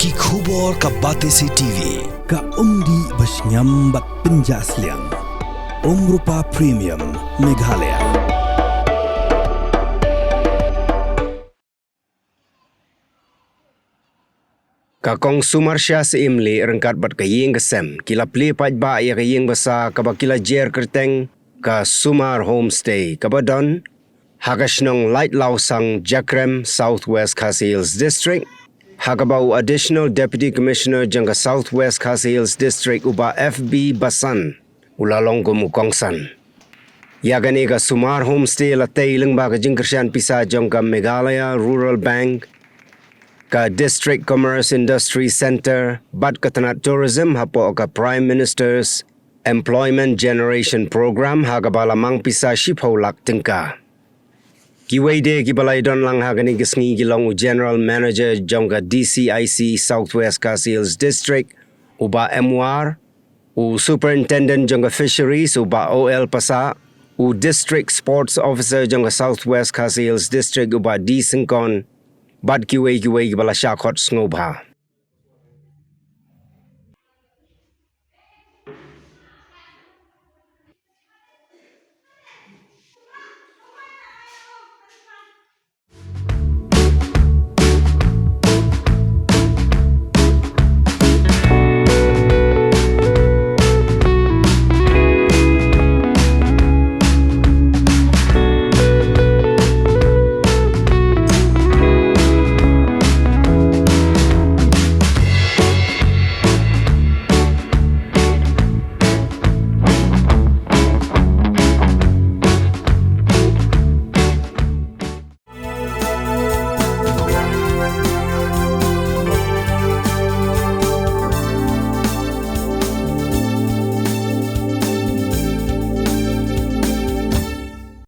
Ki khubor ka Batesi TV ka umdi basnyam bat penjasliang Rupa Premium Meghalaya. Kakong sumarsya sa imli rengkat bat ka Ïingbasa kila pli pajba ya ka Ïingbasa ka bakila jer kerteng ka sumar homestay kabadon hagasnong Laitlawsang Jakrem Southwest Khasi Hills District hagabau additional deputy commissioner jangka Southwest Khasi Hills District uba FB Basan ulalong gumukongsan yagani ka sumar homestay latay lengba ka Jingkyrshan Pisa jangka Meghalaya Rural Bank ka District Commerce Industry Center, bat ka Tnat Tourism hapo ka Prime Minister's Employment Generation Program hagabalamang Pisa shipholak tingka. Kiwede kibalaydon lang hagani gisngi gilong General Manager jongga DCIC Southwest Khasi Hills District uba MWAR, u Superintendent jongga Fisheries uba OL Pasa, u District Sports Officer jongga Southwest Khasi Hills District uba D Singkon, Bad kiway kibala syakot ngobha.